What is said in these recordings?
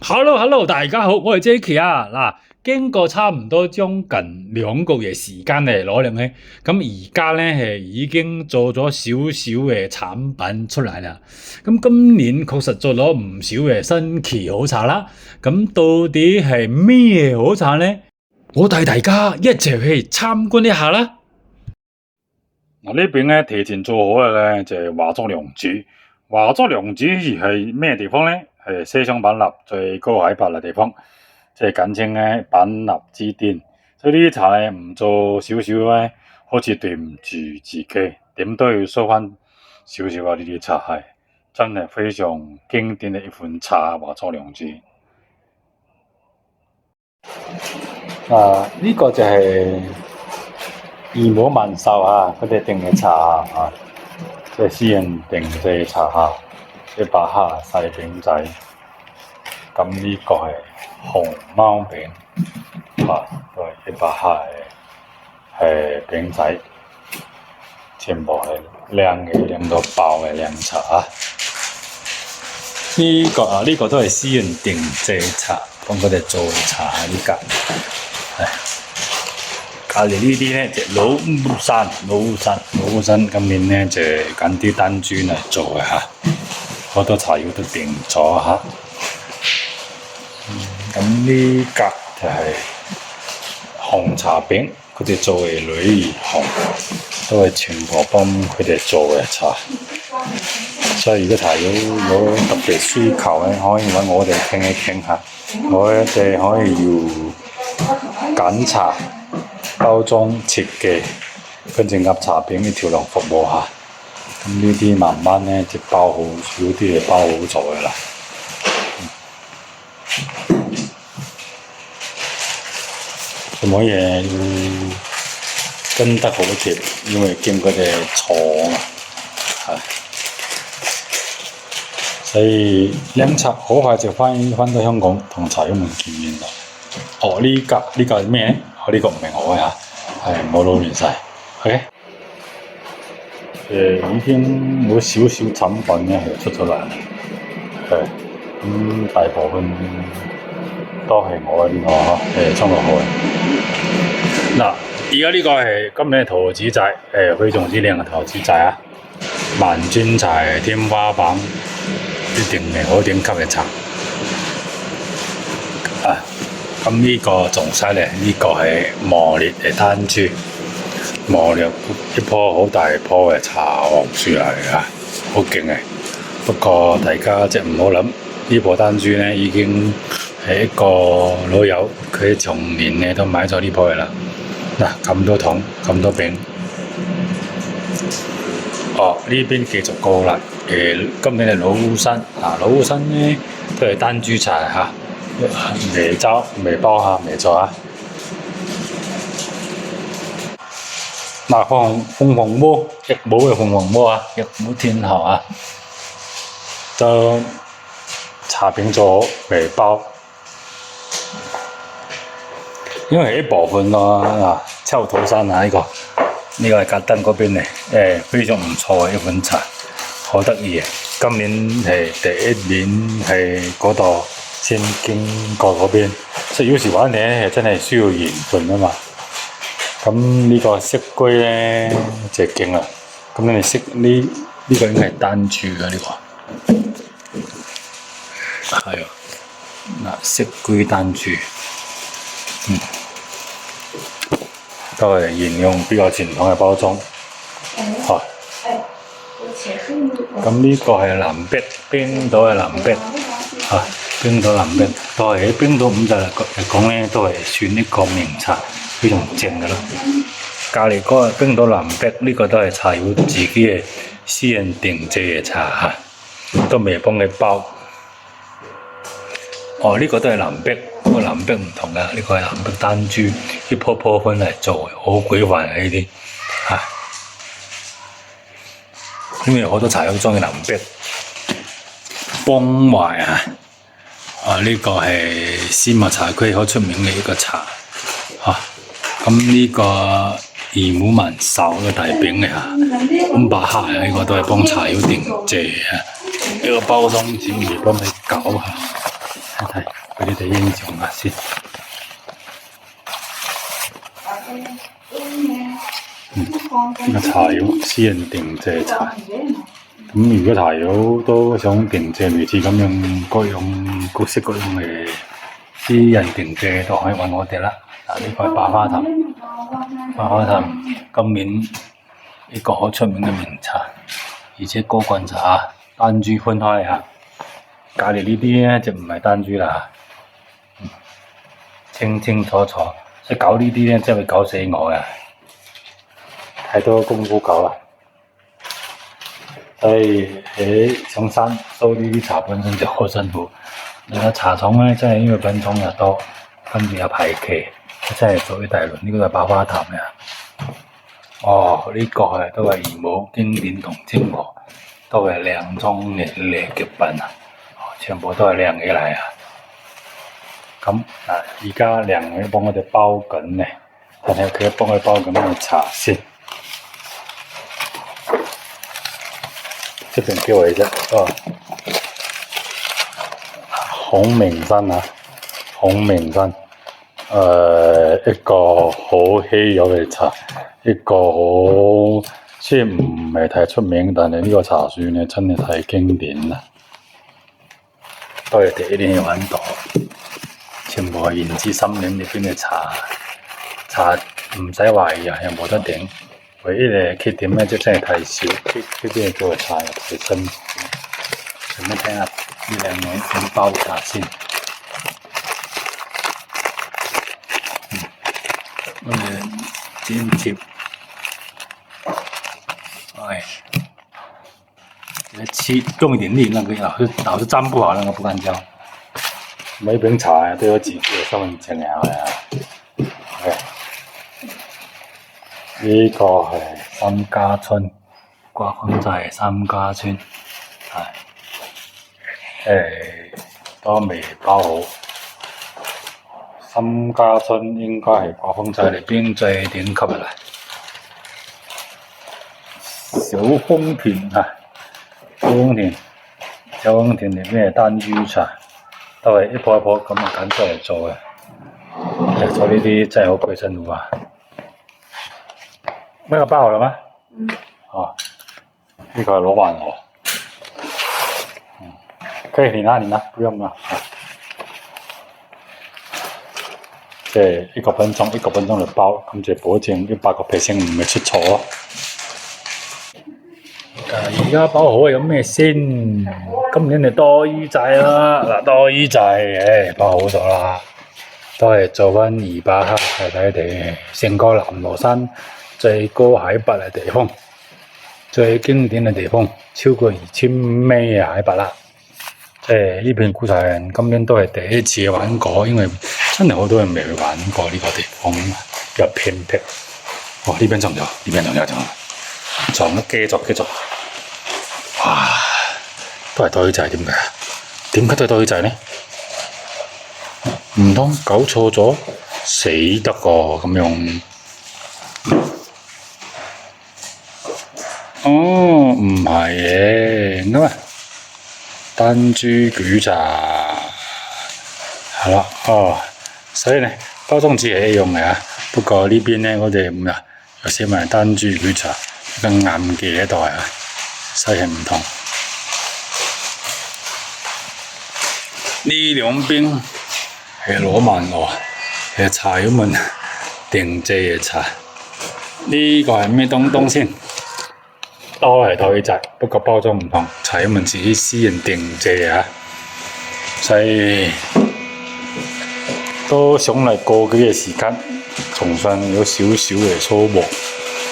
Hello，大家好，我係 Jacky 啊。嗱，經過差唔多將近2個月時間嚟攞量咧，咁而家咧係已經做咗少少嘅產品出嚟啦。咁今年確實做咗唔少嘅新奇好茶啦。咁到底係咩好茶咧？我帶大家一齊去參觀一下啦。嗱，呢邊咧提前做好嘅咧就係華竹良渚。華竹良渚係咩地方咧？係西雙版納最高海拔嘅地方，即係簡稱咧版納之巔。所以呢啲茶咧唔做少少咧，好似對唔住自己，點都要收翻少少啊！呢啲茶係真係非常經典嘅一款茶，華竹良渚。呢個就係二母萬壽啊，佢哋訂嘅茶啊，即係私人訂製茶嚇。100克細餅仔，咁呢個係紅貓餅，都係100克係餅仔，全部係靚嘅，靚到爆嘅靚茶啊！呢個都係私人訂製茶，幫佢哋做茶呢家。隔離呢啲咧就老烏山今年咧就揀啲單株嚟做嘅嚇。好多茶葉都訂咗嚇，咁呢格就係紅茶餅，佢哋做嘅女兒紅，都係全部幫佢哋做嘅茶。所以如果茶友有特別需求咧，可以揾我哋傾一傾下，我哋可以要揀茶、包裝設計，跟住鴨茶餅嘅調量服務下。咁呢啲慢慢咧就包好少啲嘢包好咗嘅啦。做乜嘢要跟得好貼，因為見佢哋廠啊，所以靚茶好快就翻到香港同茶友們見面啦。呢個係咩咧？呢個唔係我呀，係冇撈亂晒。OK。已經有少少產品咧係出咗嚟，咁大部分都係我呢個沖落去。嗱，而家呢個係今年嘅桃子仔，非常之靚嘅桃子仔啊！萬磚茶天花板，一定係好頂級嘅茶。咁呢個仲犀利，呢個係磨烈嘅單株。磨咗一棵好大棵嘅茶黃樹嚟㗎，好勁嘅。不過大家即係唔好諗，呢棵單株咧已經係一個老友，佢從年咧都買咗呢棵嘅啦。嗱，咁多桶，咁多餅。呢邊繼續過啦。今年係老烏山，老烏山咧都係單株茶嚇，未包下，未做啊。嗱，鳳凰毛，一母嘅鳳凰毛啊，一母天后啊，就茶餅做好未包，因為一部分咯，秋土山啊呢個係格登嗰邊嚟，非常唔錯嘅一款茶，好得意嘅。今年係第1年係嗰度先經過嗰邊，所以有時玩咧係真係需要緣分啊嘛。咁呢個色龜咧就勁啦，咁你識呢個應該係單株嘅呢個，係啊，嗱色龜單株，都係沿用比較傳統嘅包裝，咁呢個係藍碧，冰島嘅藍碧，冰島藍碧都係喺冰島5日嚟講咧，都係算一個名茶。非常正嘅咯，隔離嗰個冰島藍碧呢個都係茶友自己嘅私人訂製嘅茶嚇，都未幫佢包。呢個都係藍碧，不過藍碧唔同嘅，呢個係藍碧單株，一棵棵分嚟做，好鬼煩嘅呢啲嚇。因為好多茶友中意藍碧，邦懷呢個係絲襪茶區好出名嘅一個茶嚇。咁呢個二母萬壽嘅大餅嚟嚇，500克呢個都係幫茶友訂製啊，呢個包裝紙嚟幫佢搞下，睇睇。哋欣賞下先。呢個茶友私人定製茶。咁如果茶友都想定製類似咁樣各式各樣嘅私人定製，都可以揾我哋啦。嗱，呢個係百花壇，百花壇今年一個好出名嘅名茶，而且高棍茶單株分開嚇。隔離呢啲咧就唔係單株啦，清清楚楚。即係搞呢啲咧，真係會搞死我嘅，太多功夫搞啦。所以喺上山收呢啲茶本身就好辛苦。你個茶廠咧，真係因為品種又多，跟住有排期，真係做一大輪。呢個係百花壇嘅。哦，呢個係都係義母經典同清河，都係靚中嘅劣極品啊！全部都係靚起嚟啊！咁嗱，而家靚女幫我哋包緊咧，但係佢幫我哋包緊嘅茶先。這邊給我一下，紅名山啊，紅名山，一個好稀有嘅茶，一個好雖然唔係太出名，但係呢個茶樹咧真係太經典啦。都係第一年揾到，全部係原始森林裏邊嘅茶，唔使懷疑啊，又冇得頂。唯一嘅缺點咧，就真係太少，呢邊做嘅茶又太辛苦。咁樣睇下呢兩樣點包茶先。我哋剪貼，切重一點點，那個老是粘不好，那個不敢教。每瓶茶都有幾個身份證嘅，呢個係三家村，刮風就係三家村，都未包好。三家村應該係刮風仔裏邊最頂級嘅啦。小豐田啊！小豐田裏邊嘅單株茶，都係一樖一樖咁揀出嚟做嘅。做呢啲真係好鬼辛苦啊！那個包好了嗎？哦，呢個羅漢螺。可以你拿，不用啦。即係一個分鐘嚟包，咁就保證100%唔會出錯咯。而家包好有咩先？今年就多魚仔啦，嗱多魚仔，包好咗啦，都係做翻200克睇睇地，成個南羅山最高海拔嘅地方，最經典嘅地方，超過2000米嘅海拔啦。即係呢片古茶人今年都係第一次玩過，因為真係好多人未玩過呢個地方，又偏僻。哦，呢邊仲有，仲繼續。哇，都係多魚仔，點解？點解都係多魚仔呢？唔通搞錯咗？死得個咁樣。哦，唔係嘅，咁啊，單株舉茶係啦，所以呢包裝紙係一樣嘅啊，不過呢邊呢我哋又寫埋單株舉茶，個硬嘅喺度啊。所以係唔同。呢兩邊係羅曼羅，係茶友們定製嘅茶。呢個係咩東先？都係多魚仔，不過包裝唔同，茶友們自己私人定製啊。所以都想嚟過幾嘅時間，仲算有少少嘅收穫，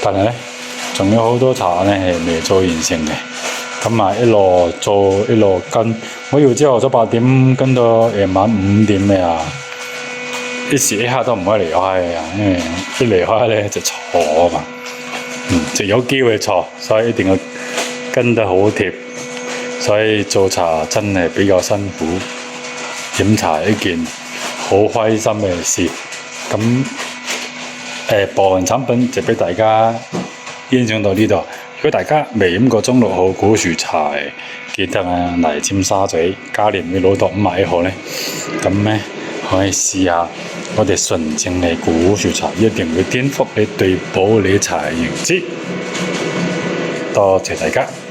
但係呢。仲有好多茶呢係未做完成嘅，咁啊一路做一路跟，我要朝頭早8點跟到夜晚5點嘅啊，一時一刻都唔可以離開啊，因為一離開咧就錯啊嘛，就有機會錯，所以一定要跟得好貼，所以做茶真係比較辛苦，飲茶係一件好開心嘅事，咁部分產品就俾大家欣賞到呢度，如果大家未飲過中六號古樹茶，記得嚟尖沙咀嘉廉嘅老道511號呢，咁咧可以試下我哋純正嘅古樹茶，一定會顛覆你對保理茶嘅認知。多謝大家。